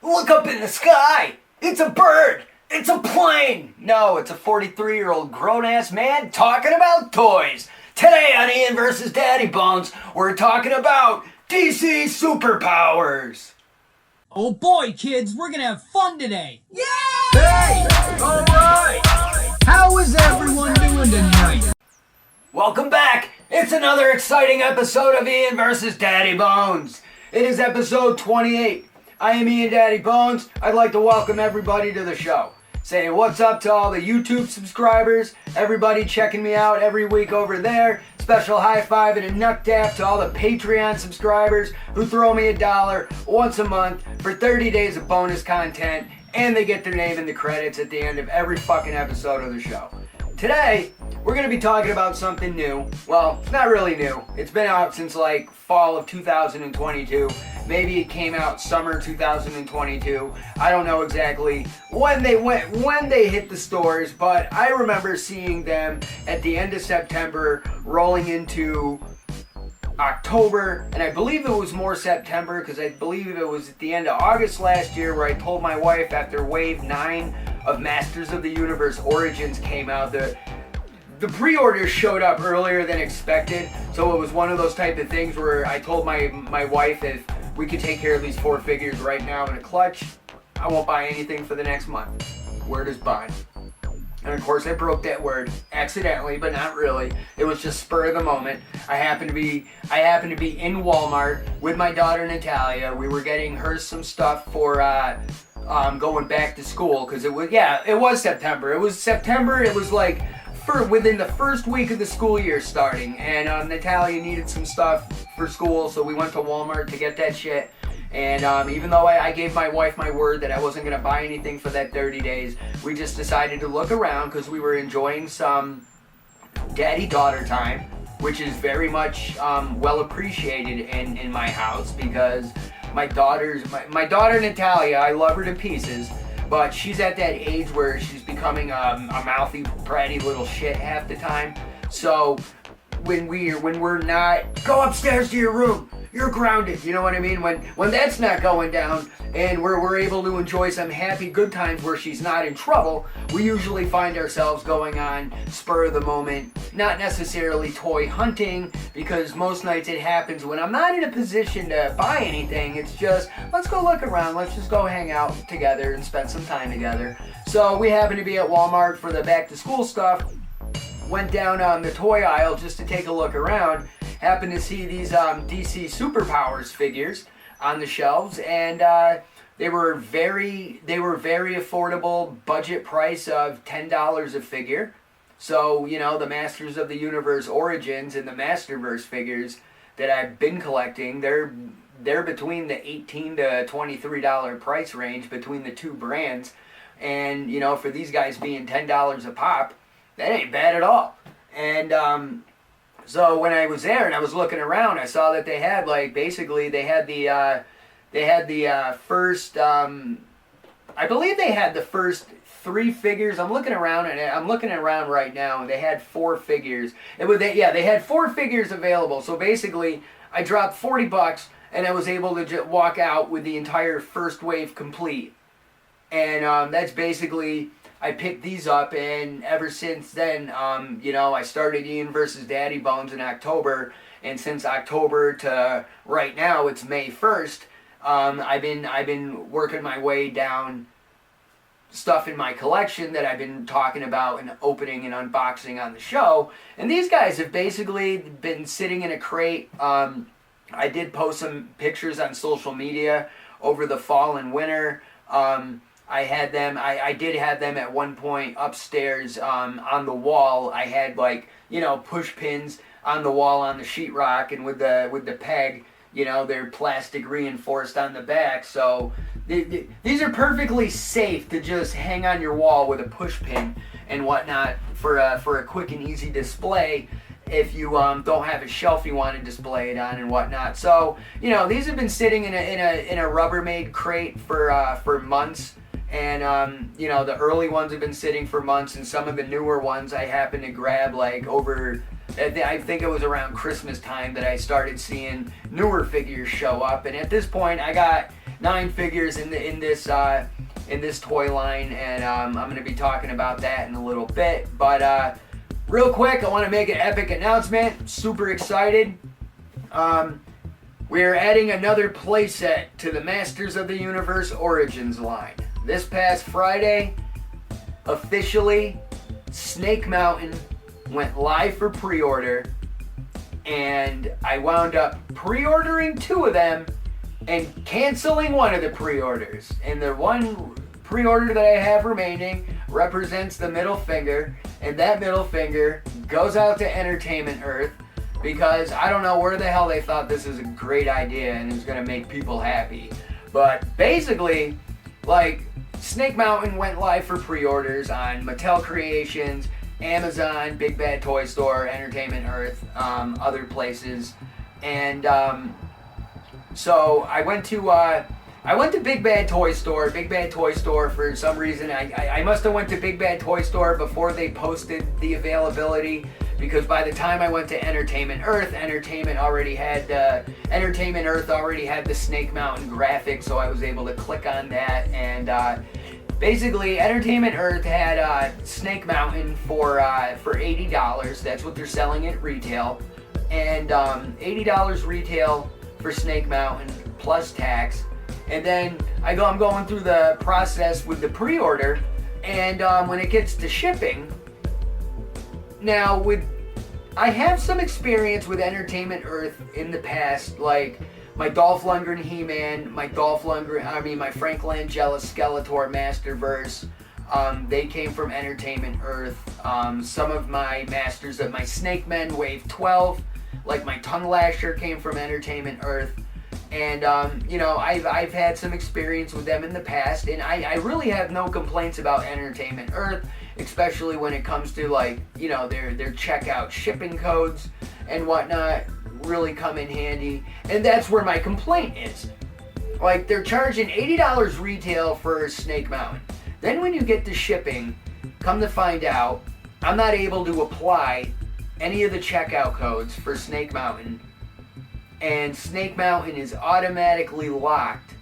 Look up in the sky! It's a bird! It's a plane! No, it's a 43-year-old grown-ass man talking about toys. Today on Ian vs. Daddybones, we're talking about DC superpowers. Oh boy, kids, we're gonna have fun today! Yay! Hey! Alright! How is everyone doing tonight? Welcome back! It's another exciting episode of Ian vs. Daddybones. It is episode 28. I am Ian Daddybones. I'd like to welcome everybody to the show. Say what's up to all the YouTube subscribers, everybody checking me out every week over there. Special high five and a nut tap to all the Patreon subscribers who throw me $1 once a month for 30 days of bonus content, and they get their name in the credits at the end of every fucking episode of the show. Today, we're going to be talking about something new. Well, it's not really new. It's been out since like fall of 2022. Maybe it came out summer 2022. I don't know exactly when they hit the stores, but I remember seeing them at the end of September rolling into October, and I believe it was more September because I believe it was at the end of August last year where I told my wife after Wave 9 of Masters of the Universe Origins came out, the pre-orders showed up earlier than expected, so it was one of those type of things where I told my wife if we could take care of these 4 figures right now in a clutch, I won't buy anything for the next month. Word is bond. And of course I broke that word accidentally, but not really. It was just spur of the moment. I happened to be in Walmart with my daughter Natalia. We were getting her some stuff for going back to school because it was September. It was like within the first week of the school year starting, and Natalia needed some stuff for school, so we went to Walmart to get that shit. And even though I gave my wife my word that I wasn't going to buy anything for that 30 days, we just decided to look around because we were enjoying some daddy-daughter time, which is very much well appreciated in my house because my daughter Natalia, I love her to pieces, but she's at that age where she's becoming a mouthy, bratty little shit half the time. So when we're not, go upstairs to your room, you're grounded, you know what I mean? When that's not going down and we're able to enjoy some happy good times where she's not in trouble, we usually find ourselves going on spur of the moment, not necessarily toy hunting, because most nights it happens when I'm not in a position to buy anything. It's just, let's go look around, let's just go hang out together and spend some time together. So we happen to be at Walmart for the back to school stuff, went down the toy aisle just to take a look around, happened to see these DC Superpowers figures on the shelves, and they were very affordable, budget price of $10 a figure. So, you know, the Masters of the Universe Origins and the Masterverse figures that I've been collecting, they're between the $18 to $23 price range between the two brands. And, you know, for these guys being $10 a pop, that ain't bad at all. And so when I was there and I was looking around, I saw that they had the first, I believe they had the first 3 figures. I'm looking around right now, and they had 4 figures. They had 4 figures available. So basically, I dropped $40 and I was able to walk out with the entire first wave complete. And that's basically, I picked these up, and ever since then, you know, I started Ian vs. Daddybones in October, and since October to right now, it's May 1st, I've been working my way down stuff in my collection that I've been talking about and opening and unboxing on the show, and these guys have basically been sitting in a crate. I did post some pictures on social media over the fall and winter. I did have them at one point upstairs on the wall. I had, like, you know, push pins on the wall on the sheetrock, and with the peg, you know, they're plastic reinforced on the back. So these are perfectly safe to just hang on your wall with a push pin and whatnot for a quick and easy display if you don't have a shelf you want to display it on and whatnot. So, you know, these have been sitting in a Rubbermaid crate for months. And, you know, the early ones have been sitting for months, and some of the newer ones I happened to grab, like, over I think it was around Christmas time that I started seeing newer figures show up. And at this point, I got nine figures in this toy line, and I'm going to be talking about that in a little bit. But real quick, I want to make an epic announcement. Super excited. We're adding another playset to the Masters of the Universe Origins line. This past Friday, officially, Snake Mountain went live for pre-order, and I wound up pre-ordering 2 of them and canceling one of the pre-orders. And the one pre-order that I have remaining represents the middle finger, and that middle finger goes out to Entertainment Earth, because I don't know where the hell they thought this is a great idea and it's going to make people happy. But basically, like, Snake Mountain went live for pre-orders on Mattel Creations, Amazon, Big Bad Toy Store, Entertainment Earth, other places. And so I went to Big Bad Toy Store. Big Bad Toy Store, for some reason, I must have went to Big Bad Toy Store before they posted the availability, because by the time I went to Entertainment Earth, Entertainment Earth already had the Snake Mountain graphic, so I was able to click on that. And basically, Entertainment Earth had Snake Mountain for $80. That's what they're selling at retail, and $80 retail for Snake Mountain plus tax. And then I'm going through the process with the pre-order, and when it gets to shipping, now I have some experience with Entertainment Earth in the past, like my Dolph Lundgren He-Man, my Frank Langella Skeletor Masterverse. They came from Entertainment Earth. Some of my masters of my Snake Men Wave 12, like my Tongue Lasher, came from Entertainment Earth. And, I've had some experience with them in the past, and I really have no complaints about Entertainment Earth, especially when it comes to, like, their checkout shipping codes and whatnot really come in handy. And that's where my complaint is. Like, they're charging $80 retail for Snake Mountain. Then when you get to shipping, come to find out, I'm not able to apply any of the checkout codes for Snake Mountain, and Snake Mountain is automatically locked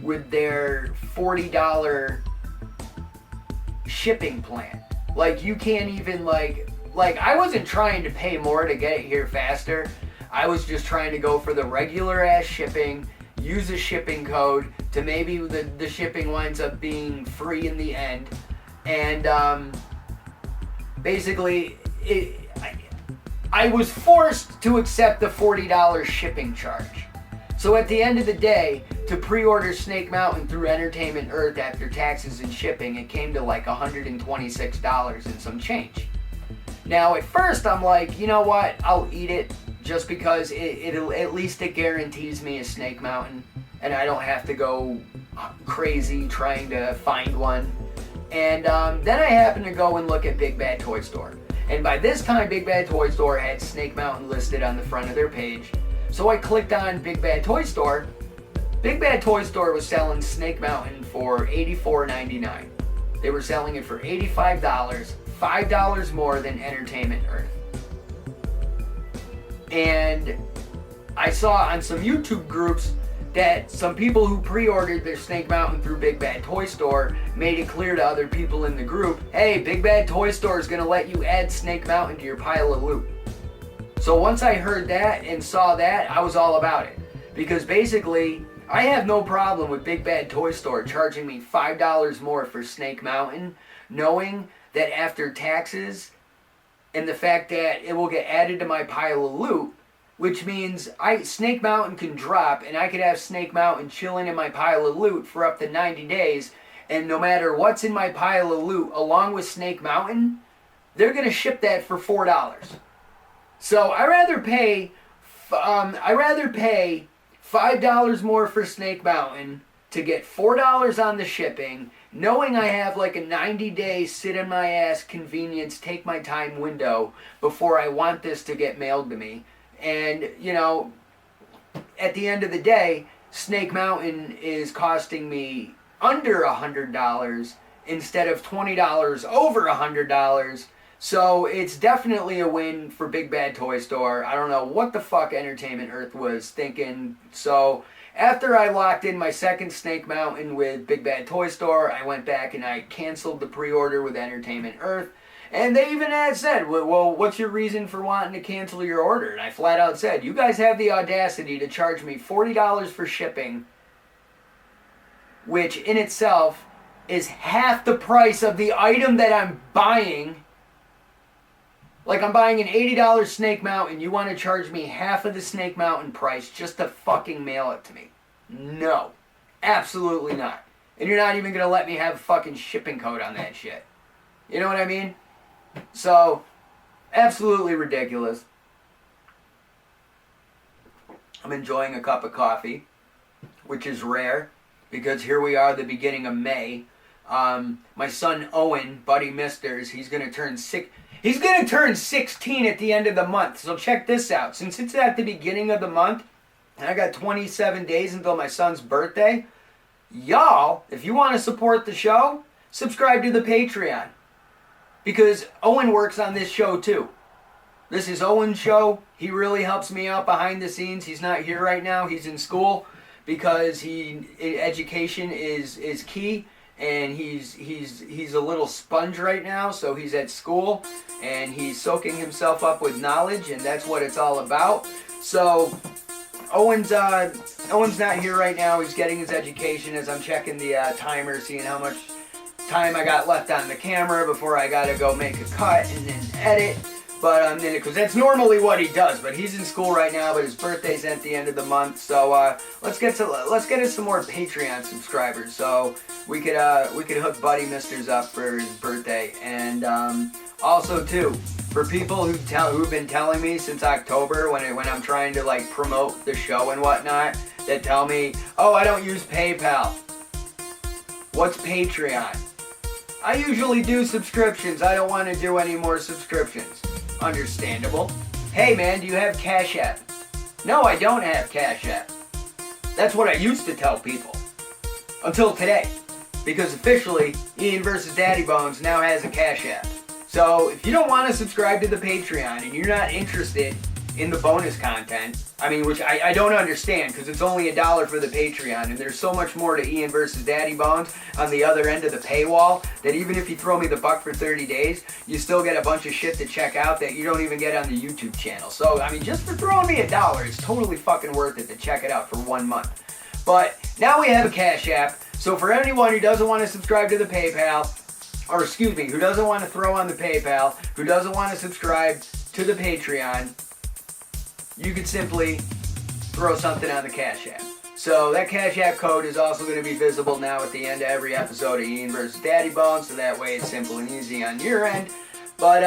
with their $40 shipping plan. Like, you can't even, like I wasn't trying to pay more to get it here faster. I was just trying to go for the regular ass shipping, use a shipping code to maybe the shipping winds up being free in the end. And basically, I was forced to accept the $40 shipping charge. So at the end of the day, to pre-order Snake Mountain through Entertainment Earth after taxes and shipping, it came to like $126 and some change. Now, at first, I'm like, you know what? I'll eat it, just because it'll at least it guarantees me a Snake Mountain, and I don't have to go crazy trying to find one. And then I happened to go and look at Big Bad Toy Store. And by this time, Big Bad Toy Store had Snake Mountain listed on the front of their page. So I clicked on Big Bad Toy Store. Big Bad Toy Store was selling Snake Mountain for $84.99. They were selling it for $85, $5 more than Entertainment Earth. And I saw on some YouTube groups that some people who pre-ordered their Snake Mountain through Big Bad Toy Store made it clear to other people in the group, hey, Big Bad Toy Store is going to let you add Snake Mountain to your pile of loot. So once I heard that and saw that, I was all about it. Because basically, I have no problem with Big Bad Toy Store charging me $5 more for Snake Mountain, knowing that after taxes and the fact that it will get added to my pile of loot, which means Snake Mountain can drop, and I could have Snake Mountain chilling in my pile of loot for up to 90 days, and no matter what's in my pile of loot, along with Snake Mountain, they're going to ship that for $4. So I rather pay $5 more for Snake Mountain to get $4 on the shipping, knowing I have like a 90-day sit-in-my-ass convenience, take-my-time window before I want this to get mailed to me. And, at the end of the day, Snake Mountain is costing me under $100 instead of $20 over $100. So it's definitely a win for Big Bad Toy Store. I don't know what the fuck Entertainment Earth was thinking. So after I locked in my second Snake Mountain with Big Bad Toy Store, I went back and I canceled the pre-order with Entertainment Earth. And they even had said, well, what's your reason for wanting to cancel your order? And I flat out said, you guys have the audacity to charge me $40 for shipping, which in itself is half the price of the item that I'm buying. Like, I'm buying an $80 Snake Mountain. You want to charge me half of the Snake Mountain price just to fucking mail it to me? No. Absolutely not. And you're not even going to let me have a fucking shipping code on that shit. You know what I mean? So, absolutely ridiculous. I'm enjoying a cup of coffee, which is rare, because here we are, the beginning of May. My son Owen, Buddy Misters, he's gonna turn 16 at the end of the month. So check this out. Since it's at the beginning of the month, and I got 27 days until my son's birthday, y'all, if you want to support the show, subscribe to the Patreon. Because Owen works on this show too. This is Owen's show. He really helps me out behind the scenes. He's not here right now. He's in school because education is key, and he's a little sponge right now. So he's at school and he's soaking himself up with knowledge, and that's what it's all about. So Owen's not here right now. He's getting his education as I'm checking the timer, seeing how much time I got left on the camera before I gotta go make a cut and then edit. But because that's normally what he does. But he's in school right now. But his birthday's at the end of the month. So let's get us some more Patreon subscribers. So we could hook Buddy Misters up for his birthday. And also too, for people who've been telling me since October when I'm trying to like promote the show and whatnot, that tell me, oh, I don't use PayPal. What's Patreon? I usually do subscriptions. I don't want to do any more subscriptions. Understandable. Hey man, do you have Cash App? No, I don't have Cash App. That's what I used to tell people. Until today. Because officially, Ian vs. Daddybones now has a Cash App. So, if you don't want to subscribe to the Patreon and you're not interested in the bonus content, I mean, which I don't understand, because it's only $1 for the Patreon, and there's so much more to Ian vs. Daddybones on the other end of the paywall, that even if you throw me the buck for 30 days, you still get a bunch of shit to check out that you don't even get on the YouTube channel. So, I mean, just for throwing me $1, it's totally fucking worth it to check it out for 1 month. But, now we have a Cash App, so for anyone who doesn't want to subscribe to the PayPal, or excuse me, who doesn't want to throw on the PayPal, who doesn't want to subscribe to the Patreon, you could simply throw something on the Cash App. So that Cash App code is also going to be visible now at the end of every episode of Ian vs. Daddybones, so that way it's simple and easy on your end. But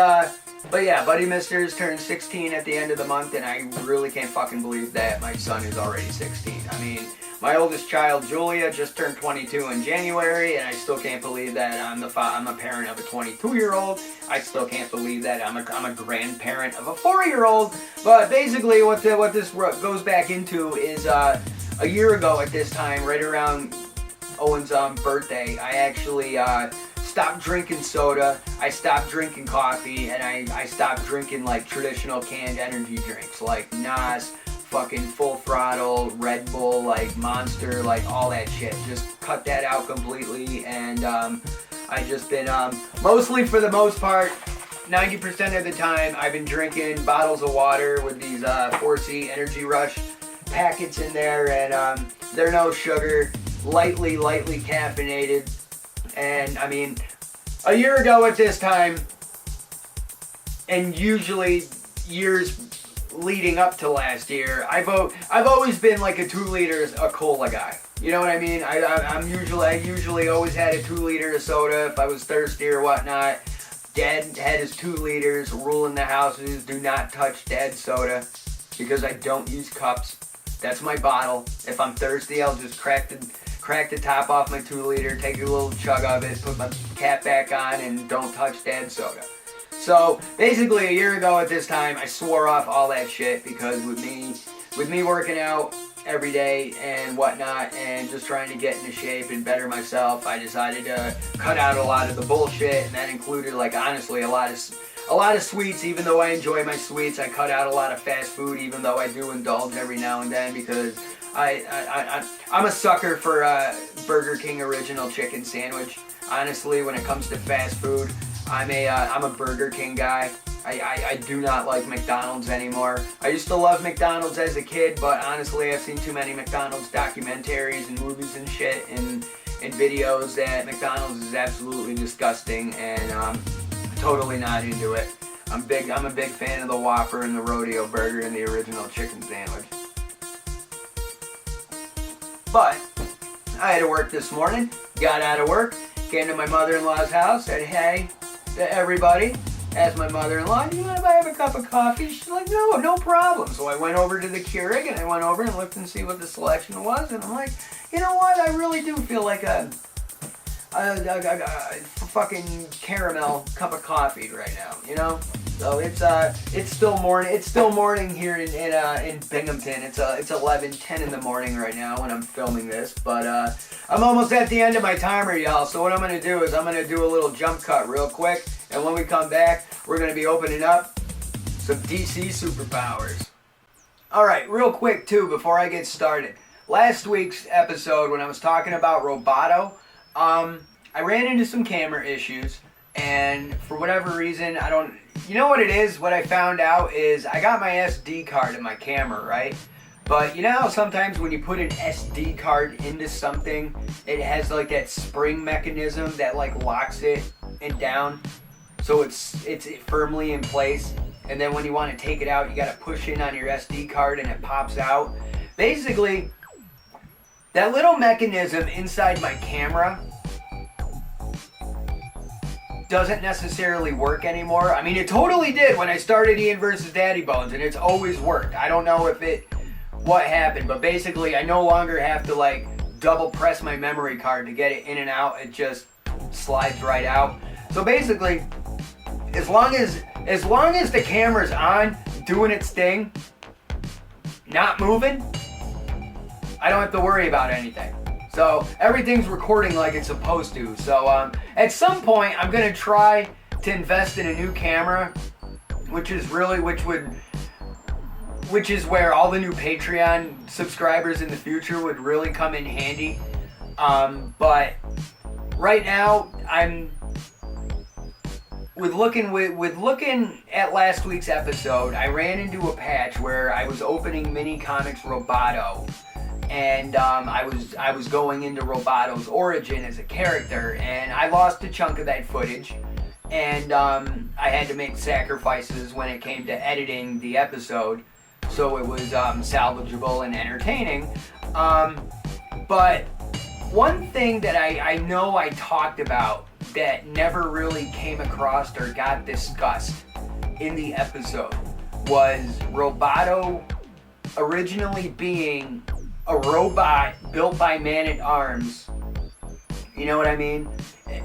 yeah, Buddy Misters turns 16 at the end of the month, and I really can't fucking believe that my son is already 16. I mean, my oldest child, Julia, just turned 22 in January, and I still can't believe that I'm a parent of a 22-year-old. I still can't believe that I'm a grandparent of a 4-year-old. But basically, what this goes back into is a year ago at this time, right around Owen's birthday, I actually stopped drinking soda, I stopped drinking coffee, and I stopped drinking like traditional canned energy drinks like Nas, fucking Full Throttle, Red Bull, like Monster, like all that shit. Just cut that out completely, and I just been mostly, for the most part, 90% of the time, I've been drinking bottles of water with these 4C Energy Rush packets in there, and they're no sugar, lightly caffeinated. And I mean, a year ago at this time, and usually years leading up to last year, I've always been like a 2 liter a cola guy. You know what I mean? I usually always had a 2 liter of soda if I was thirsty or whatnot. Dad had his 2 liters. Rule in the house is do not touch Dad's soda, because I don't use cups. That's my bottle. If I'm thirsty, I'll just crack the top off my 2 liter, take a little chug of it, put my cap back on, and don't touch Dad's soda. So basically, a year ago at this time, I swore off all that shit, because with me working out every day and whatnot, and just trying to get into shape and better myself, I decided to cut out a lot of the bullshit, and that included, like, honestly, a lot of sweets. Even though I enjoy my sweets, I cut out a lot of fast food, even though I do indulge every now and then, because I'm a sucker for Burger King original chicken sandwich. Honestly, when it comes to fast food, I'm a Burger King guy. I do not like McDonald's anymore. I used to love McDonald's as a kid, but honestly, I've seen too many McDonald's documentaries and movies and shit and videos that McDonald's is absolutely disgusting, and totally not into it. I'm a big fan of the Whopper and the Rodeo Burger and the original chicken sandwich. But I had to work this morning. Got out of work, came to my mother-in-law's house, said hey to everybody. Asked my mother-in-law, do you mind if I have a cup of coffee? She's like, no problem. So I went over to the Keurig and I went over and looked and see what the selection was, and I'm like, you know what? I really do feel like a fucking caramel cup of coffee right now, you know? So it's still morning. It's still morning here in Binghamton. It's 11:10 in the morning right now when I'm filming this. But I'm almost at the end of my timer, y'all. So what I'm gonna do is I'm gonna do a little jump cut real quick, and when we come back, we're gonna be opening up some DC superpowers. All right, real quick too before I get started. Last week's episode when I was talking about Roboto, I ran into some camera issues, and for whatever reason, you know what it is? What I found out is I got my SD card in my camera, right? But you know how sometimes when you put an SD card into something, it has like that spring mechanism that like locks it and down, so it's firmly in place. And then when you want to take it out, you got to push in on your SD card and it pops out. Basically, that little mechanism inside my camera doesn't necessarily work anymore. I mean, it totally did when I started Ian versus Daddybones, and it's always worked. I don't know what happened, but basically I no longer have to like double press my memory card to get it in and out. It just slides right out. So basically, as long as the camera's on, doing its thing, not moving, I don't have to worry about anything. So everything's recording like it's supposed to. So at some point, I'm gonna try to invest in a new camera, which is where all the new Patreon subscribers in the future would really come in handy. But right now, with looking at last week's episode, I ran into a patch where I was opening Mini Comics Roboto. And I was going into Roboto's origin as a character, and I lost a chunk of that footage, and I had to make sacrifices when it came to editing the episode, so it was salvageable and entertaining. But one thing that I know I talked about that never really came across or got discussed in the episode was Roboto originally being a robot built by Man-at-Arms, you know what I mean?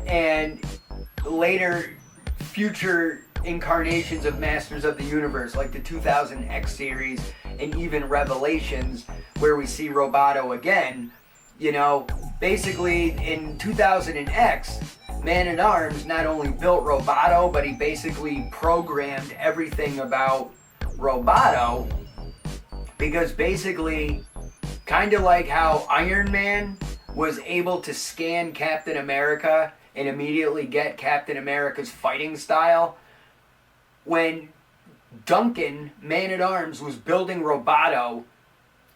And later future incarnations of Masters of the Universe, like the 2000X series and even Revelations, where we see Roboto again. You know, basically in 2000X, Man-at-Arms not only built Roboto, but he basically programmed everything about Roboto, because basically, kind of like how Iron Man was able to scan Captain America and immediately get Captain America's fighting style, when Duncan, Man-at-Arms, was building Roboto,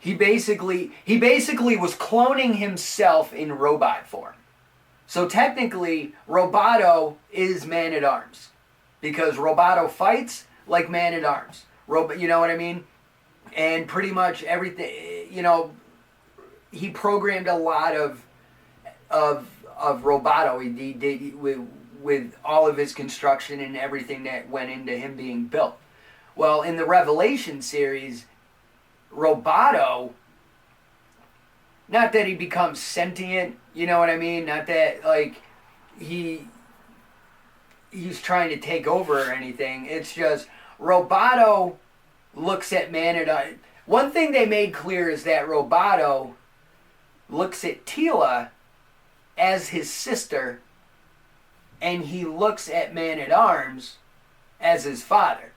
he basically was cloning himself in robot form. So technically, Roboto is Man-at-Arms, because Roboto fights like Man-at-Arms. You know what I mean? And pretty much everything, you know, he programmed a lot of Roboto. He did with all of his construction and everything that went into him being built. Well, in the Revelation series, Roboto, not that he becomes sentient, you know what I mean? Not that like he's trying to take over or anything. It's just Roboto looks at Man-at-Arms. One thing they made clear is that Roboto looks at Teela as his sister, and he looks at Man-at-Arms as his father.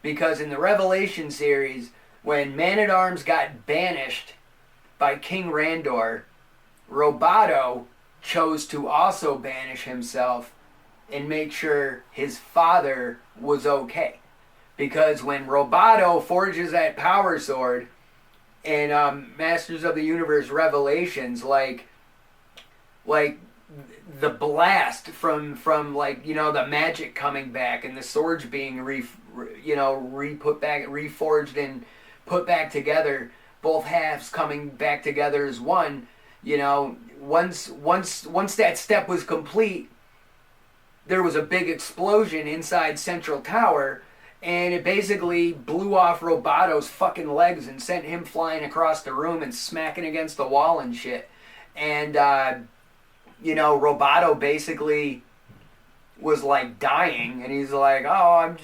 Because in the Revelation series, when Man-at-Arms got banished by King Randor, Roboto chose to also banish himself and make sure his father was okay. Because when Roboto forges that power sword in Masters of the Universe Revelations, like the blast from like, you know, the magic coming back and the swords being reforged and put back together, both halves coming back together as one, you know, once that step was complete, there was a big explosion inside Central Tower, and it basically blew off Roboto's fucking legs and sent him flying across the room and smacking against the wall and shit. And you know, Roboto basically was like dying, and he's like, "Oh, I'm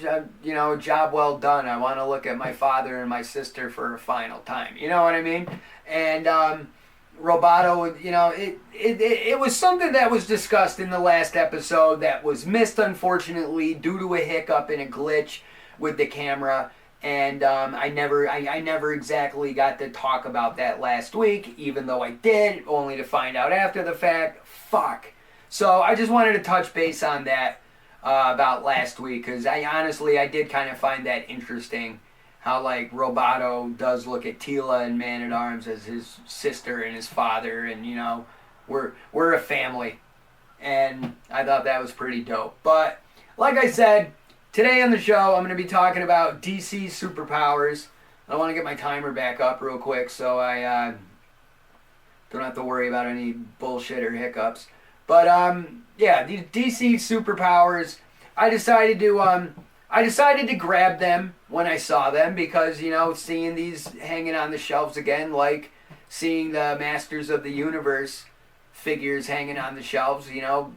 you know, job well done. I want to look at my father and my sister for a final time." You know what I mean? And Roboto, you know, it was something that was discussed in the last episode that was missed, unfortunately, due to a hiccup and a glitch with the camera. And I never exactly got to talk about that last week, even though I did, only to find out after the fact. Fuck. So I just wanted to touch base on that about last week, because I did kind of find that interesting, how like Roboto does look at Tila and Man-at-Arms as his sister and his father, and you know, we're a family, and I thought that was pretty dope. But like I said, today on the show I'm going to be talking about DC superpowers. I want to get my timer back up real quick so I don't have to worry about any bullshit or hiccups. But yeah, these DC superpowers, I decided to grab them when I saw them, because, you know, seeing these hanging on the shelves again, like seeing the Masters of the Universe figures hanging on the shelves, you know,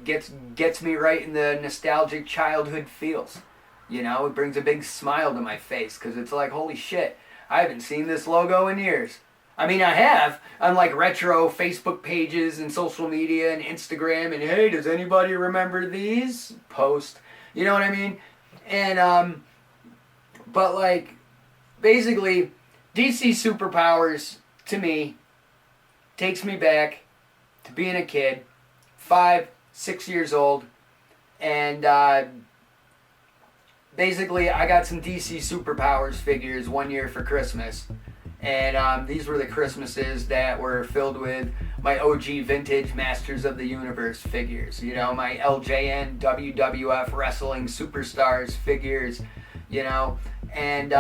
gets me right in the nostalgic childhood feels. You know, it brings a big smile to my face, because it's like, holy shit, I haven't seen this logo in years. I mean, I have on like retro Facebook pages and social media and Instagram, and hey, does anybody remember these? Post. You know what I mean? And, but like, basically, DC superpowers, to me, takes me back to being a kid, 5, 6 years old, and, basically, I got some DC superpowers figures one year for Christmas. And these were the Christmases that were filled with my OG vintage Masters of the Universe figures. You know, my LJN WWF Wrestling Superstars figures, you know. And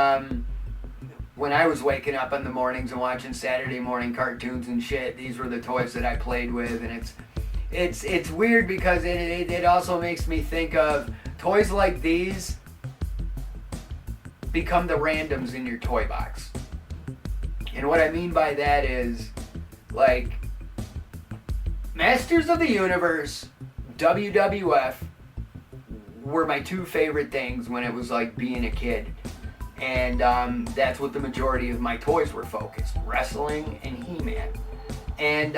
when I was waking up in the mornings and watching Saturday morning cartoons and shit, these were the toys that I played with. And it's weird, because it also makes me think of toys like these become the randoms in your toy box. And what I mean by that is, like, Masters of the Universe, WWF, were my two favorite things when it was like being a kid. And that's what the majority of my toys were focused, wrestling and He-Man. And,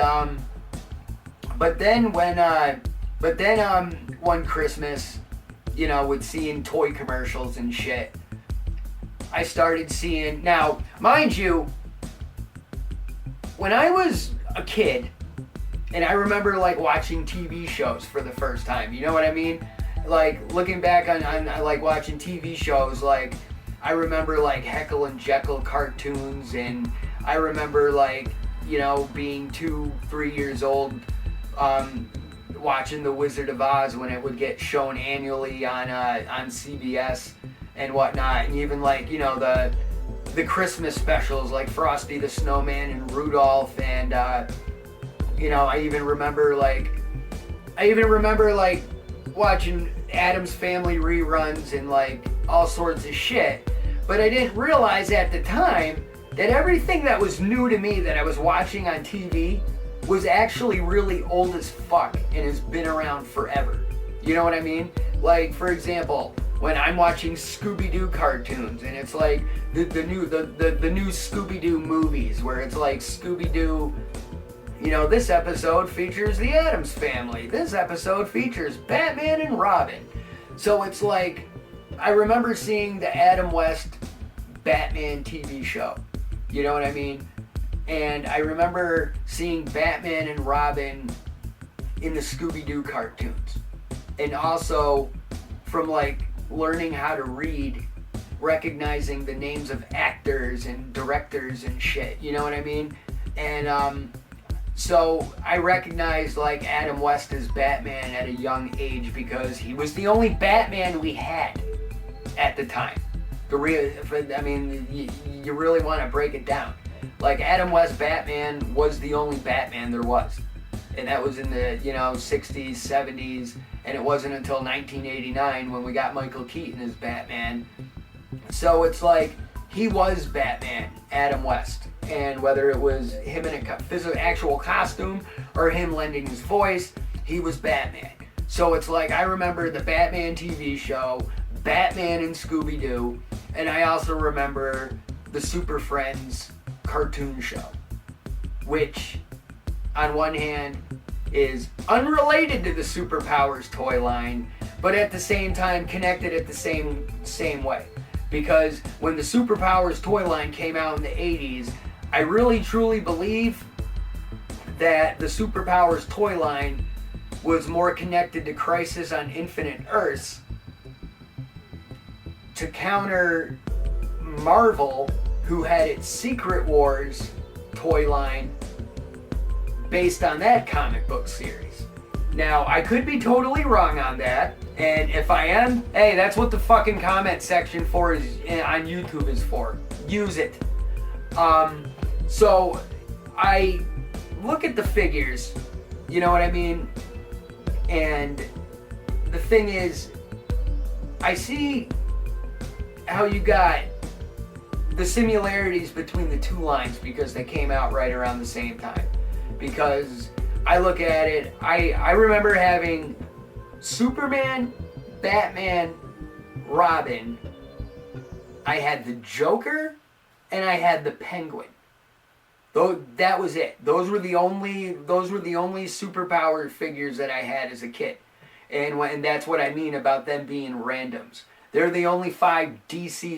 but then one Christmas, you know, with seeing toy commercials and shit, I started seeing, now, mind you, when I was a kid, and I remember like watching TV shows for the first time, you know what I mean? Like looking back on like watching TV shows, like I remember like Heckle and Jekyll cartoons, and I remember like, you know, being 2, 3 years old, watching The Wizard of Oz when it would get shown annually on CBS and whatnot, and even like, you know, the Christmas specials like Frosty the Snowman and Rudolph, and you know, I even remember like watching Addams Family reruns and like all sorts of shit. But I didn't realize at the time that everything that was new to me that I was watching on TV was actually really old as fuck and has been around forever. You know what I mean? Like, for example, when I'm watching Scooby-Doo cartoons, and it's like the new Scooby-Doo movies, where it's like Scooby-Doo, you know, this episode features the Addams Family, this episode features Batman and Robin. So it's like, I remember seeing the Adam West Batman TV show, you know what I mean? And I remember seeing Batman and Robin in the Scooby-Doo cartoons. And also from like learning how to read, recognizing the names of actors and directors and shit, you know what I mean? And so I recognized like Adam West as Batman at a young age because he was the only Batman we had at the time. You really want to break it down. Like Adam West Batman was the only Batman there was. And that was in the, 60s, 70s, and it wasn't until 1989 when we got Michael Keaton as Batman. So it's like, he was Batman, Adam West. And whether it was him in a actual costume or him lending his voice, he was Batman. So it's like, I remember the Batman TV show, Batman and Scooby-Doo, and I also remember the Super Friends cartoon show, which on one hand is unrelated to the Superpowers toy line, but at the same time connected at the same way. Because when the Superpowers toy line came out in the 80s, I really truly believe that the Superpowers toy line was more connected to Crisis on Infinite Earths to counter Marvel, who had its Secret Wars toy line based on that comic book series. Now, I could be totally wrong on that, and if I am, hey, that's what the fucking comment section on YouTube is for. Use it. So I look at the figures, you know what I mean? And the thing is, I see how you got the similarities between the two lines because they came out right around the same time. Because I look at it, I remember having Superman, Batman, Robin. I had the Joker, and I had the Penguin. That was it. Those were the only superpower figures that I had as a kid, and that's what I mean about them being randoms. They're the only 5 DC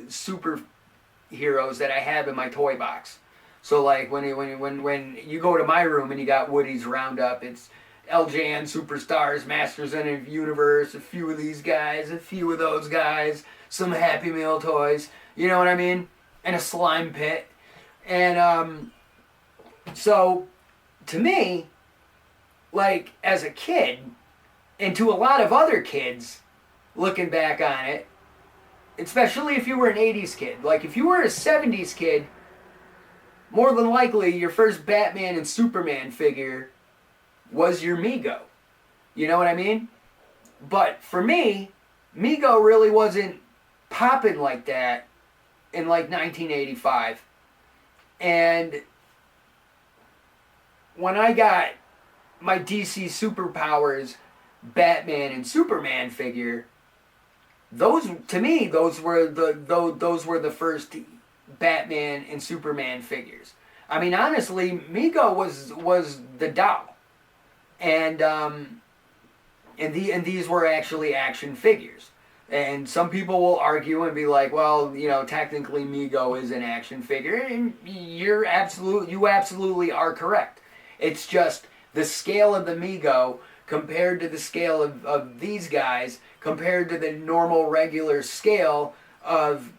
superheroes that I have in my toy box. So like when you go to my room and you got Woody's Roundup, it's LJN Superstars, Masters of the Universe, a few of these guys, a few of those guys, some Happy Meal toys, you know what I mean? And a slime pit. And so to me, like as a kid, and to a lot of other kids, looking back on it, especially if you were an 80s kid, like if you were a 70s kid, more than likely your first Batman and Superman figure was your Mego. You know what I mean? But for me, Mego really wasn't popping like that in like 1985. And when I got my DC Superpowers Batman and Superman figure, those were the first Batman and Superman figures. I mean, honestly, Mego was the doll, and these were actually action figures. And some people will argue and be like, well, technically Mego is an action figure, and you absolutely are correct. It's just the scale of the Mego compared to the scale of these guys, compared to the normal regular scale of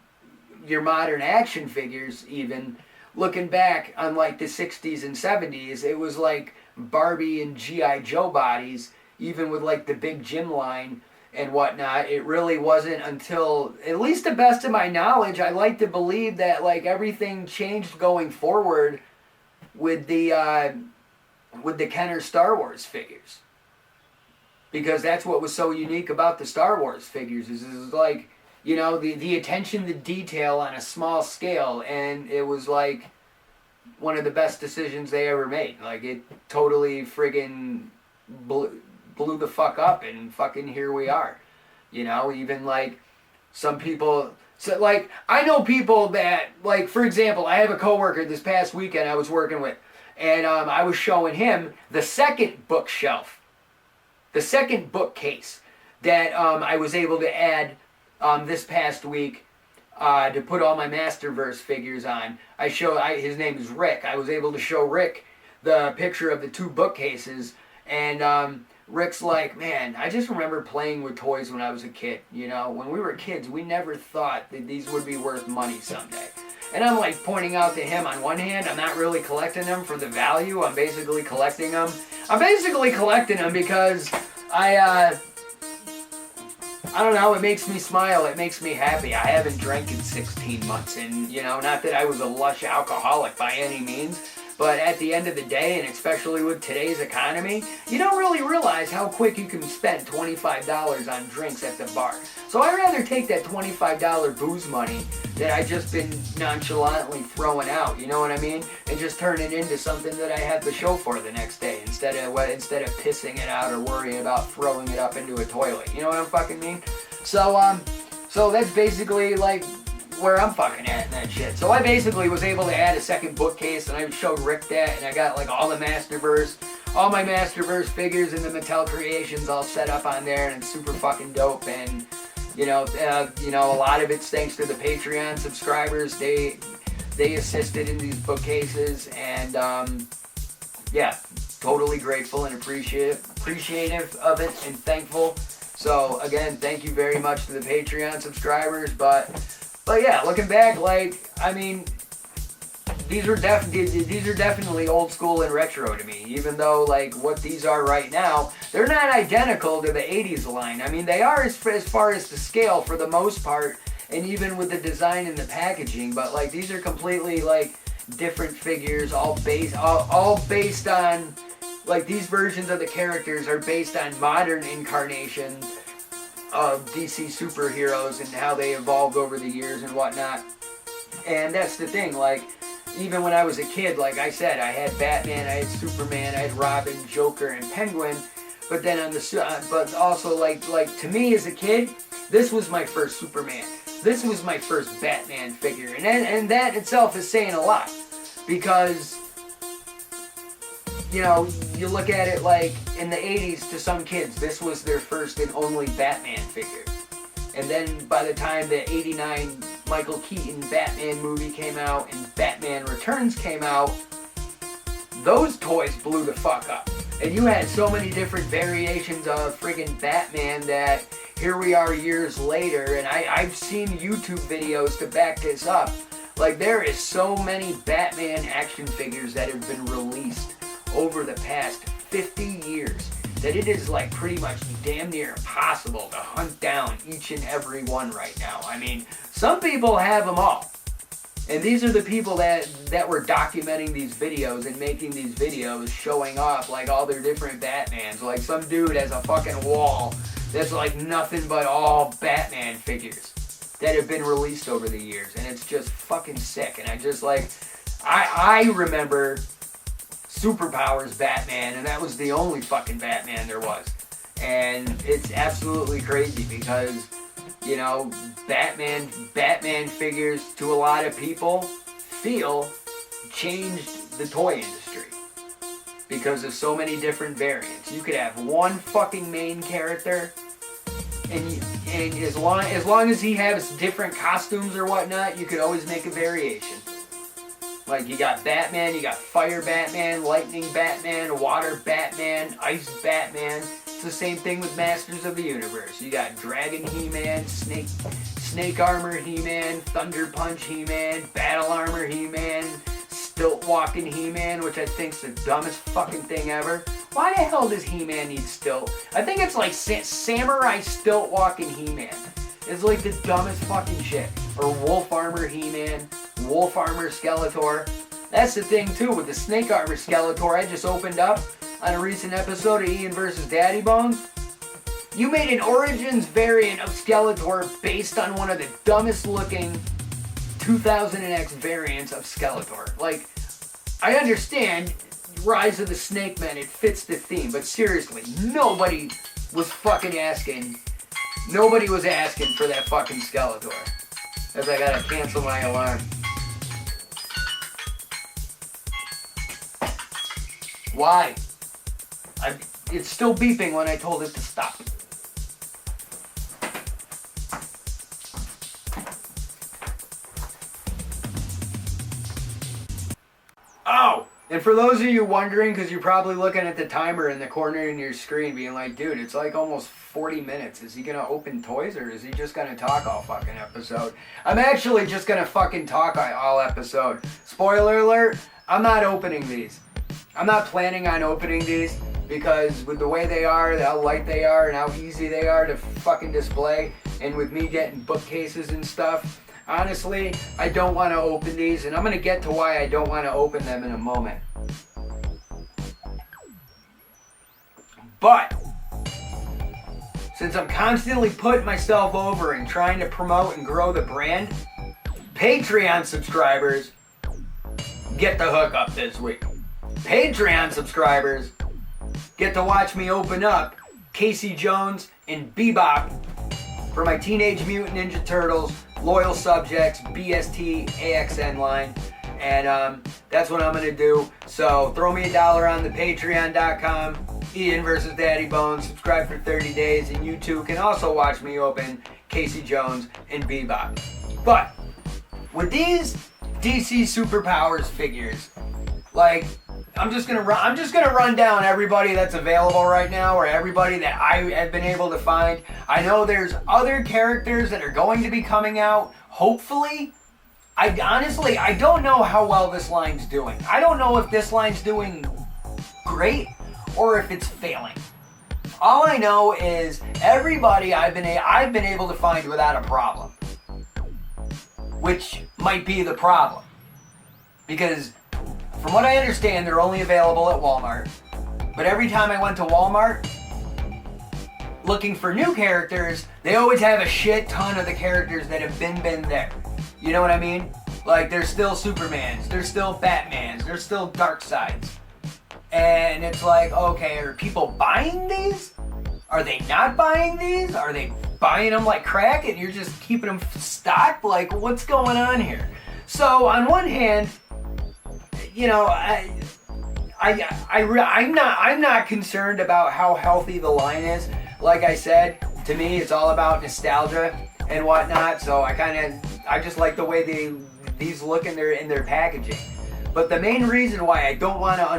your modern action figures. Even looking back on like the 60s and 70s, it was like Barbie and G.I. Joe bodies, even with like the big gym line and whatnot. It really wasn't until, at least the best of my knowledge, I like to believe that like everything changed going forward with the Kenner Star Wars figures. Because that's what was so unique about the Star Wars figures is like, the attention to detail on a small scale, and it was like one of the best decisions they ever made. Like, it totally friggin' blew the fuck up, and fucking here we are. Even like some people, so like I know people that, like, for example, I have a coworker this past weekend I was working with, and I was showing him the second bookcase that I was able to add this past week to put all my Masterverse figures on. His name is Rick. I was able to show Rick the picture of the 2 bookcases, and Rick's like, man, I just remember playing with toys when I was a kid. You know, when we were kids, we never thought that these would be worth money someday. And I'm like pointing out to him, on one hand, I'm not really collecting them for the value. I'm basically collecting them. I'm basically collecting them because I don't know, it makes me smile, it makes me happy. I haven't drank in 16 months, and, you know, not that I was a lush alcoholic by any means, but at the end of the day, and especially with today's economy, you don't really realize how quick you can spend $25 on drinks at the bar. So I'd rather take that $25 booze money that I just been nonchalantly throwing out, you know what I mean? And just turn it into something that I have to show for the next day instead of pissing it out or worrying about throwing it up into a toilet. You know what I fucking mean? So that's basically like where I'm fucking at and that shit. So I basically was able to add a second bookcase, and I showed Rick that, and I got like all my Masterverse figures and the Mattel creations all set up on there, and it's super fucking dope. And you know, a lot of it's thanks to the Patreon subscribers. They assisted in these bookcases, and yeah, totally grateful and appreciative of it and thankful. So again, thank you very much to the Patreon subscribers. But yeah, looking back, like, I mean, these are definitely old school and retro to me. Even though, like, what these are right now, they're not identical to the 80s line. I mean, they are as far as the scale for the most part, and even with the design and the packaging. But like, these are completely like different figures, all based on, like, these versions of the characters are based on modern incarnations of DC superheroes and how they evolved over the years and whatnot. And that's the thing, like, even when I was a kid, like I said, I had Batman, I had Superman, I had Robin, Joker, and Penguin. But then but also like to me as a kid, this was my first Superman. This was my first Batman figure, and that itself is saying a lot, because, you know, you look at it like in the 80s, to some kids, this was their first and only Batman figure. And then by the time the 89 Michael Keaton Batman movie came out and Batman Returns came out, those toys blew the fuck up. And you had so many different variations of friggin' Batman that here we are years later, and I've seen YouTube videos to back this up. Like, there is so many Batman action figures that have been released over the past 50 years that it is like pretty much damn near impossible to hunt down each and every one right now. I mean, some people have them all. And these are the people that were documenting these videos and making these videos showing off like all their different Batmans. Like, some dude has a fucking wall that's like nothing but all Batman figures that have been released over the years. And it's just fucking sick. And I just like, I remember Superpowers Batman, and that was the only fucking Batman there was. And it's absolutely crazy because, you know, Batman figures to a lot of people changed the toy industry because of so many different variants. You could have one fucking main character, and as long as he has different costumes or whatnot, you could always make a variation. Like, you got Batman, you got Fire Batman, Lightning Batman, Water Batman, Ice Batman. It's the same thing with Masters of the Universe. You got Dragon He-Man, Snake Armor He-Man, Thunder Punch He-Man, Battle Armor He-Man, Stilt Walking He-Man, which I think's the dumbest fucking thing ever. Why the hell does He-Man need stilt? I think it's like Samurai Stilt Walking He-Man. It's like the dumbest fucking shit. Or Wolf Armor He-Man, Wolf Armor Skeletor. That's the thing too with the Snake Armor Skeletor I just opened up on a recent episode of Ian vs. Daddybones. You made an Origins variant of Skeletor based on one of the dumbest looking 2000X variants of Skeletor. Like, I understand Rise of the Snake Men, it fits the theme, but seriously, nobody was asking for that fucking Skeletor. As I gotta cancel my alarm. Why? It's still beeping when I told it to stop. And for those of you wondering, because you're probably looking at the timer in the corner of your screen being like, dude, it's like almost 40 minutes. Is he going to open toys or is he just going to talk all fucking episode? I'm actually just going to fucking talk all episode. Spoiler alert, I'm not opening these. I'm not planning on opening these because with the way they are, how light they are, and how easy they are to fucking display, and with me getting bookcases and stuff, honestly, I don't want to open these, and I'm going to get to why I don't want to open them in a moment. But, since I'm constantly putting myself over and trying to promote and grow the brand, Patreon subscribers get the hookup this week. Patreon subscribers get to watch me open up Casey Jones and Bebop for my Teenage Mutant Ninja Turtles Loyal Subjects BST AXN line. And that's what I'm going to do. So throw me $1 on the patreon.com, Ian versus Daddybones. Subscribe for 30 days. And you too can also watch me open Casey Jones and Bebop. But with these DC Superpowers figures, like, I'm just gonna run down everybody that's available right now, or everybody that I have been able to find. I know there's other characters that are going to be coming out, hopefully. I don't know how well this line's doing. I don't know if this line's doing great or if it's failing. All I know is everybody I've been able to find without a problem, which might be the problem, because from what I understand, they're only available at Walmart. But every time I went to Walmart looking for new characters, they always have a shit ton of the characters that have been there. You know what I mean? Like, there's still Supermans, there's still Batmans, there's still Darkseids. And it's like, okay, are people buying these? Are they not buying these? Are they buying them like crack and you're just keeping them stocked? Like, what's going on here? So, on one hand, you know, I'm not concerned about how healthy the line is. Like I said, to me, it's all about nostalgia and whatnot. So I just like the way these look in their packaging. But the main reason why I don't want to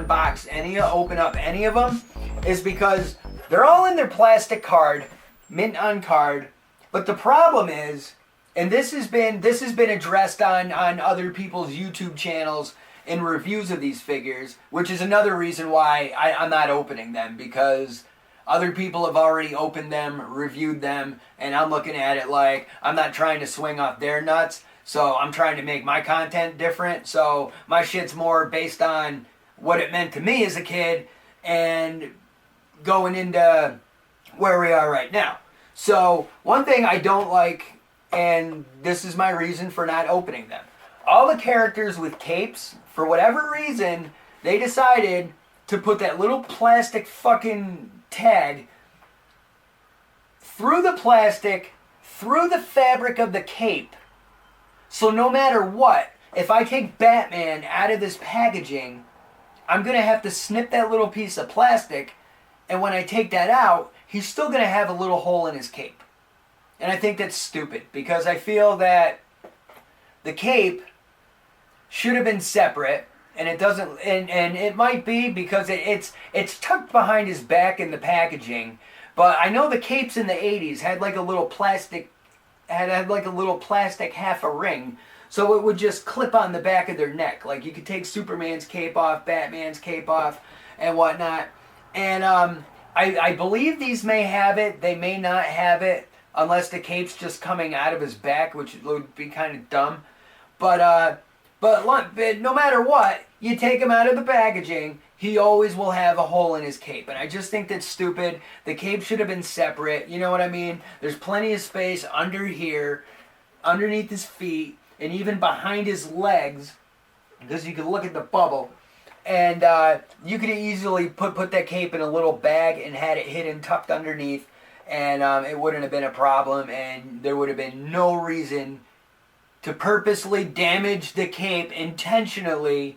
open up any of them, is because they're all in their plastic card, mint on card. But the problem is, and this has been addressed on other people's YouTube channels in reviews of these figures, which is another reason why I'm not opening them, because other people have already opened them, reviewed them, and I'm looking at it like I'm not trying to swing off their nuts, so I'm trying to make my content different. So my shit's more based on what it meant to me as a kid and going into where we are right now. So one thing I don't like, and this is my reason for not opening them, all the characters with capes, for whatever reason, they decided to put that little plastic fucking tag through the plastic, through the fabric of the cape. So no matter what, if I take Batman out of this packaging, I'm going to have to snip that little piece of plastic, and when I take that out, he's still going to have a little hole in his cape. And I think that's stupid, because I feel that the cape should have been separate, and it doesn't, and it might be because it's tucked behind his back in the packaging. But I know the capes in the 80s had like a little plastic, had like a little plastic half a ring, so it would just clip on the back of their neck. Like, you could take Superman's cape off, Batman's cape off, and whatnot. And I believe these may have it, they may not have it, unless the cape's just coming out of his back, which would be kind of dumb. But no matter what, you take him out of the packaging, he always will have a hole in his cape. And I just think that's stupid. The cape should have been separate. You know what I mean? There's plenty of space under here, underneath his feet, and even behind his legs, because you can look at the bubble. And you could easily put that cape in a little bag and had it hidden, tucked underneath, and it wouldn't have been a problem, and there would have been no reason to purposely damage the cape intentionally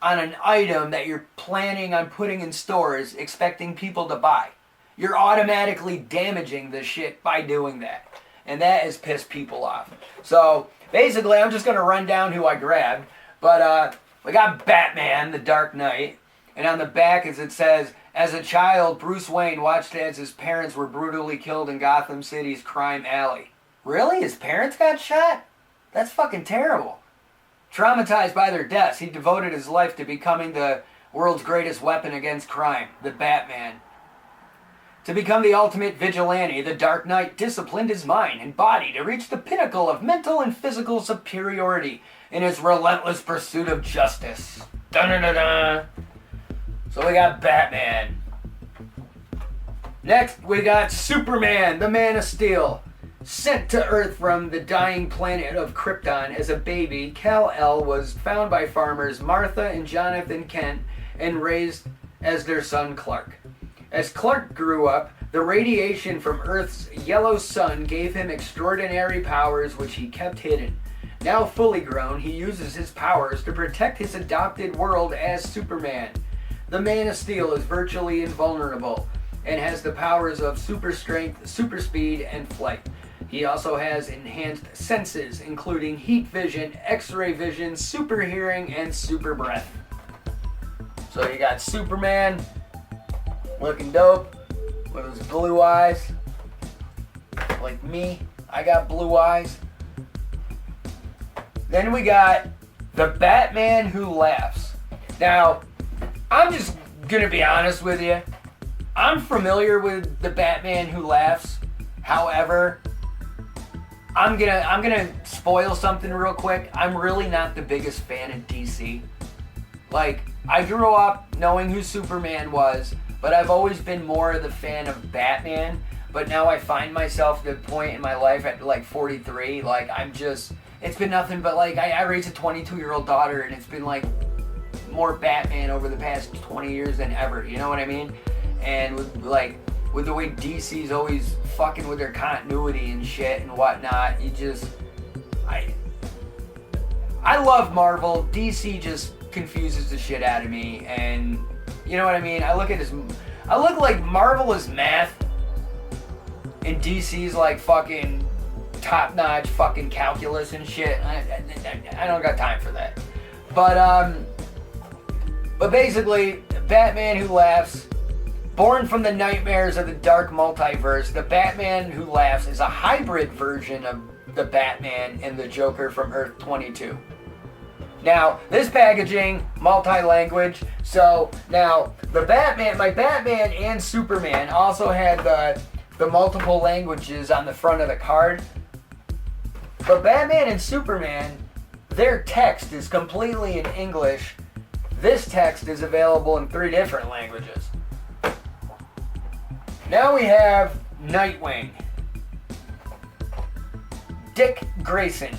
on an item that you're planning on putting in stores expecting people to buy. You're automatically damaging the shit by doing that. And that has pissed people off. So basically, I'm just going to run down who I grabbed. But We got Batman, the Dark Knight. And on the back, as it says, as a child, Bruce Wayne watched as his parents were brutally killed in Gotham City's crime alley. Really? His parents got shot? That's fucking terrible. Traumatized by their deaths, he devoted his life to becoming the world's greatest weapon against crime, the Batman. To become the ultimate vigilante, the Dark Knight disciplined his mind and body to reach the pinnacle of mental and physical superiority in his relentless pursuit of justice. Dun-dun-dun-dun. So we got Batman. Next, we got Superman, the Man of Steel. Sent to Earth from the dying planet of Krypton as a baby, Kal-El was found by farmers Martha and Jonathan Kent and raised as their son Clark. As Clark grew up, the radiation from Earth's yellow sun gave him extraordinary powers which he kept hidden. Now fully grown, he uses his powers to protect his adopted world as Superman. The Man of Steel is virtually invulnerable and has the powers of super strength, super speed, and flight. He also has enhanced senses, including heat vision, x-ray vision, super hearing, and super breath. So you got Superman, looking dope, with his blue eyes. Like me, I got blue eyes. Then we got the Batman who laughs. Now, I'm just gonna be honest with you. I'm familiar with the Batman who laughs. However, I'm gonna spoil something real quick. I'm really not the biggest fan of DC. Like, I grew up knowing who Superman was, but I've always been more of the fan of Batman. But now I find myself at the point in my life at like 43, like it's been nothing but like, I raised a 22-year-old daughter and it's been like more Batman over the past 20 years than ever, you know what I mean? And with the way DC's always fucking with their continuity and shit and whatnot, I love Marvel. DC just confuses the shit out of me, and you know what I mean? I look like Marvel is math, and DC's like fucking top-notch fucking calculus and shit. I don't got time for that. But basically, Batman who laughs. Born from the nightmares of the dark multiverse, the Batman who laughs is a hybrid version of the Batman and the Joker from Earth 22. Now, this packaging, multi-language, so now my Batman and Superman also had the multiple languages on the front of the card. But Batman and Superman, their text is completely in English. This text is available in 3 different languages. Now we have Nightwing. Dick Grayson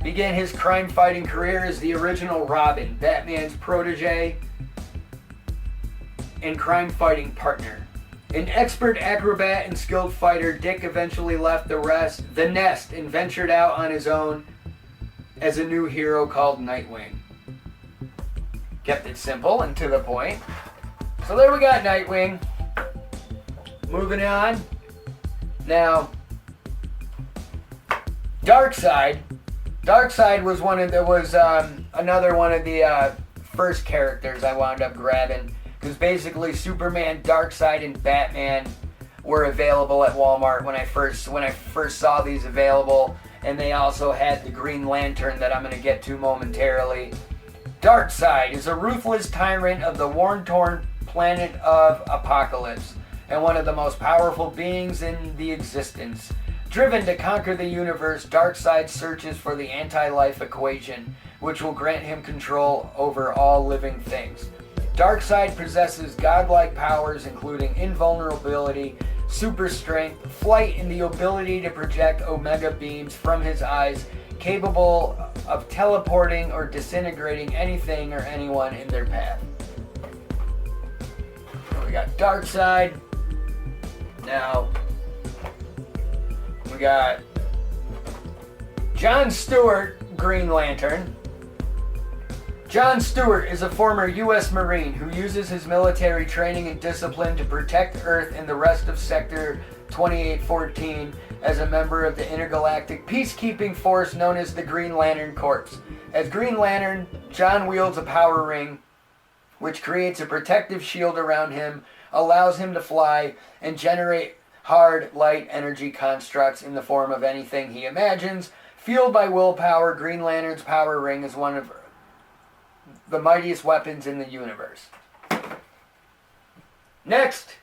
began his crime-fighting career as the original Robin, Batman's protege and crime-fighting partner. An expert acrobat and skilled fighter, Dick eventually left the nest and ventured out on his own as a new hero called Nightwing. Kept it simple and to the point. So there we got Nightwing. Moving on. Now, Darkseid. Darkseid was another one of the first characters I wound up grabbing, because basically Superman, Darkseid, and Batman were available at Walmart when I first saw these available, and they also had the Green Lantern that I'm going to get to momentarily. Darkseid is a ruthless tyrant of the war-torn planet of Apocalypse, and one of the most powerful beings in the existence. Driven to conquer the universe, Darkseid searches for the anti-life equation, which will grant him control over all living things. Darkseid possesses godlike powers including invulnerability, super strength, flight, and the ability to project omega beams from his eyes, capable of teleporting or disintegrating anything or anyone in their path. So we got Darkseid. Now, we got John Stewart, Green Lantern. John Stewart is a former U.S. Marine who uses his military training and discipline to protect Earth and the rest of Sector 2814 as a member of the intergalactic peacekeeping force known as the Green Lantern Corps. As Green Lantern, John wields a power ring, which creates a protective shield around him, allows him to fly, and generate hard, light energy constructs in the form of anything he imagines. Fueled by willpower, Green Lantern's power ring is one of the mightiest weapons in the universe. Next,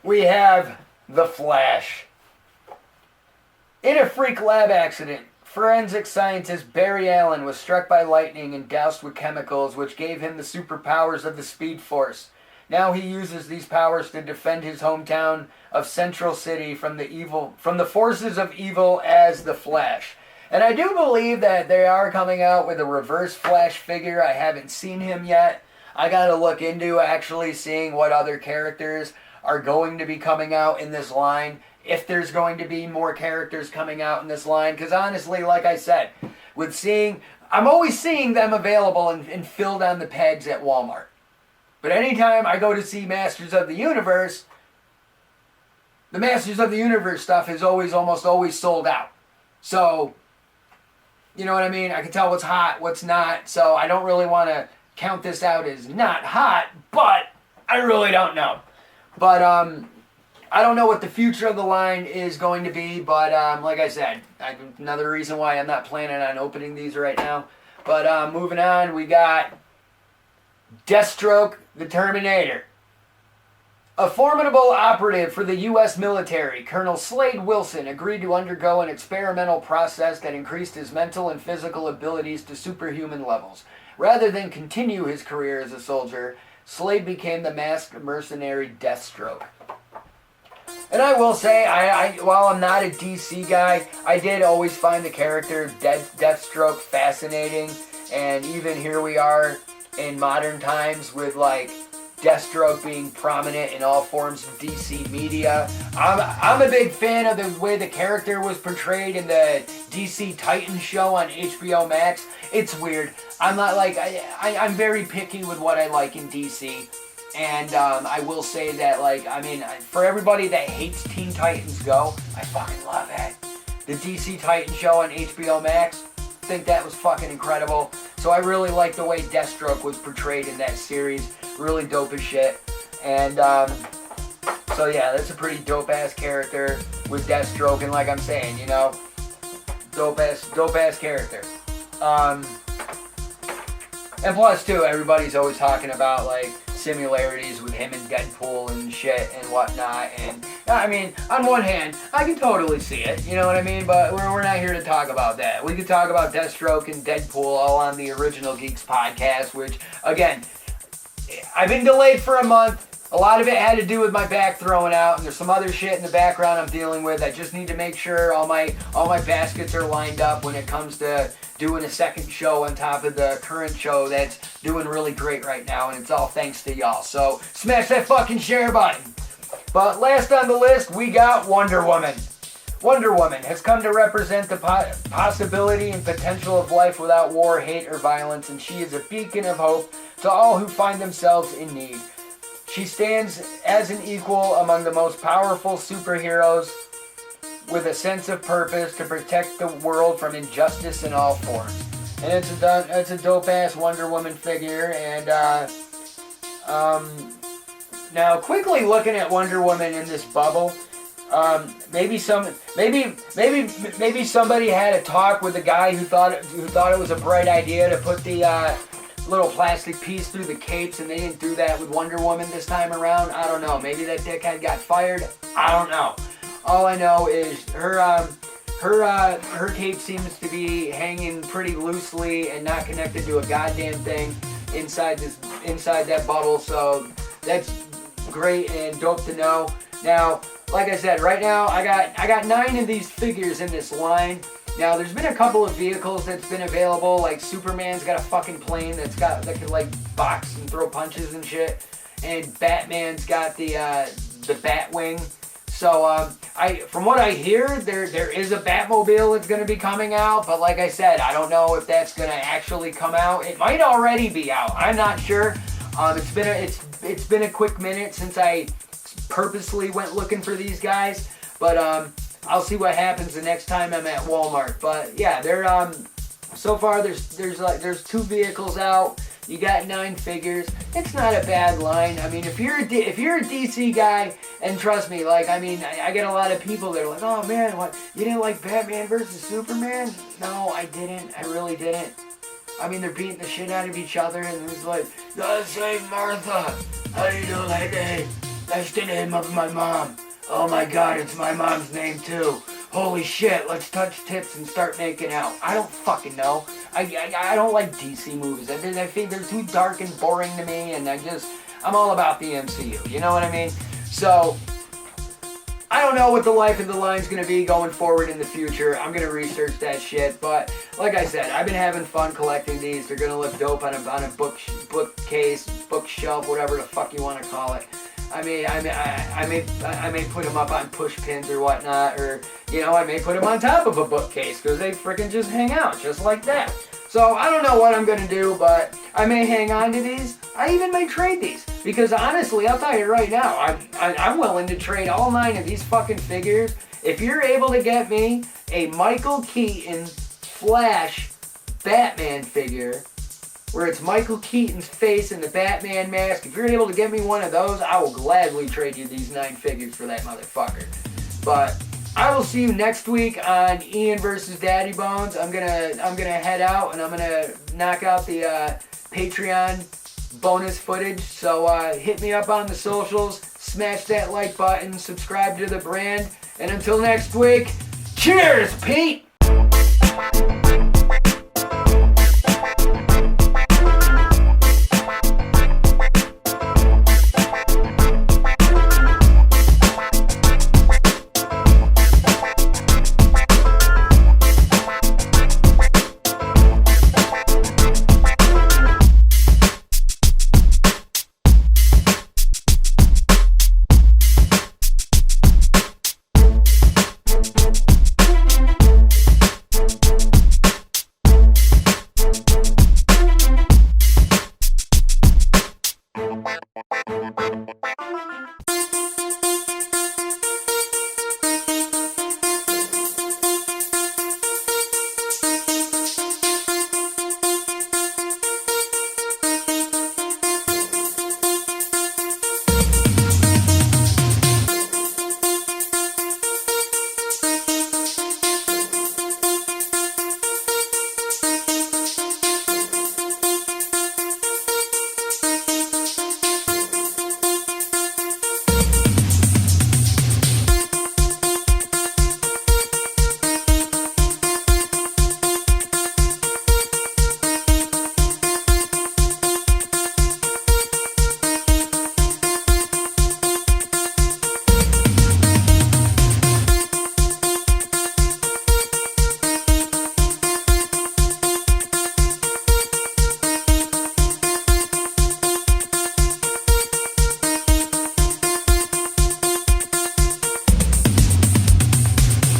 we have the Flash. In a freak lab accident, forensic scientist Barry Allen was struck by lightning and doused with chemicals which gave him the superpowers of the Speed Force. Now he uses these powers to defend his hometown of Central City from the forces of evil as the Flash. And I do believe that they are coming out with a Reverse Flash figure. I haven't seen him yet. I gotta look into actually seeing what other characters are going to be coming out in this line. If there's going to be more characters coming out in this line. Because honestly, like I said, I'm always seeing them available and filled on the pegs at Walmart. But anytime I go to see Masters of the Universe, the Masters of the Universe stuff is almost always sold out. So, you know what I mean? I can tell what's hot, what's not. So I don't really want to count this out as not hot, but I really don't know. But I don't know what the future of the line is going to be, but like I said, another reason why I'm not planning on opening these right now. But moving on, we got Deathstroke the Terminator. A formidable operative for the U.S. military, Colonel Slade Wilson agreed to undergo an experimental process that increased his mental and physical abilities to superhuman levels. Rather than continue his career as a soldier, Slade became the masked mercenary Deathstroke. And I will say, while I'm not a DC guy, I did always find the character Deathstroke fascinating. And even here we are in modern times with like Deathstroke being prominent in all forms of DC media. I'm a big fan of the way the character was portrayed in the DC Titans show on HBO Max. It's weird. I'm not like, I'm very picky with what I like in DC. And I will say that, like, I mean, for everybody that hates Teen Titans Go, I fucking love it. The DC Titans show on HBO Max, I think that was fucking incredible. So I really like the way Deathstroke was portrayed in that series. Really dope as shit. And so yeah, that's a pretty dope ass character with Deathstroke. And like I'm saying, you know, dope ass character. And plus too, everybody's always talking about like similarities with him and Deadpool and shit and whatnot. And I mean, on one hand, I can totally see it, you know what I mean? But we're not here to talk about that. We could talk about Deathstroke and Deadpool all on the Original Geeks podcast, which, again, I've been delayed for a month. A lot of it had to do with my back throwing out, and there's some other shit in the background I'm dealing with. I just need to make sure all my baskets are lined up when it comes to doing a second show on top of the current show that's doing really great right now, and it's all thanks to y'all. So smash that fucking share button. But last on the list, we got Wonder Woman. Wonder Woman has come to represent the possibility and potential of life without war, hate, or violence, and she is a beacon of hope to all who find themselves in need. She stands as an equal among the most powerful superheroes with a sense of purpose to protect the world from injustice in all forms. And it's a dope-ass Wonder Woman figure. And now, quickly looking at Wonder Woman in this bubble, maybe somebody had a talk with a guy who thought it was a bright idea to put the little plastic piece through the capes, and they didn't do that with Wonder Woman this time around. I don't know. Maybe that dickhead got fired. I don't know. All I know is her cape seems to be hanging pretty loosely and not connected to a goddamn thing inside that bubble. So that's great and dope to know. Now, like I said, right now I got 9 of these figures in this line. Now, there's been a couple of vehicles that's been available, like Superman's got a fucking plane that can like box and throw punches and shit, and Batman's got the Batwing. So, from what I hear, there is a Batmobile that's going to be coming out, but like I said, I don't know if that's going to actually come out. It might already be out. I'm not sure. It's been a quick minute since I purposely went looking for these guys, but I'll see what happens the next time I'm at Walmart. But yeah, they're so far there's 2 vehicles out. You got 9 figures. It's not a bad line. I mean, if you're a DC guy, and trust me, like, I mean, I get a lot of people that are like, oh man, what, you didn't like Batman versus Superman? No, I didn't. I really didn't. I mean, they're beating the shit out of each other, and it's like, God save Martha. How do you do, lady? That's the name of my mom. Oh my God, it's my mom's name too. Holy shit, let's touch tips and start making out. I don't fucking know. I don't like DC movies. I think they're too dark and boring to me, and I'm all about the MCU. You know what I mean? So, I don't know what the life of the line's going to be going forward in the future. I'm going to research that shit. But, like I said, I've been having fun collecting these. They're going to look dope on a bookcase, bookshelf, whatever the fuck you want to call it. I may put them up on push pins or whatnot, or, you know, I may put them on top of a bookcase because they freaking just hang out just like that. So I don't know what I'm going to do, but I may hang on to these. I even may trade these because honestly, I'll tell you right now, I'm willing to trade all 9 of these fucking figures. If you're able to get me a Michael Keaton Flash Batman figure, where it's Michael Keaton's face in the Batman mask. If you're able to get me one of those, I will gladly trade you these 9 figures for that motherfucker. But I will see you next week on Ian versus Daddybones. I'm gonna head out and I'm gonna knock out the Patreon bonus footage. So hit me up on the socials, smash that like button, subscribe to the brand, and until next week, cheers, Pete!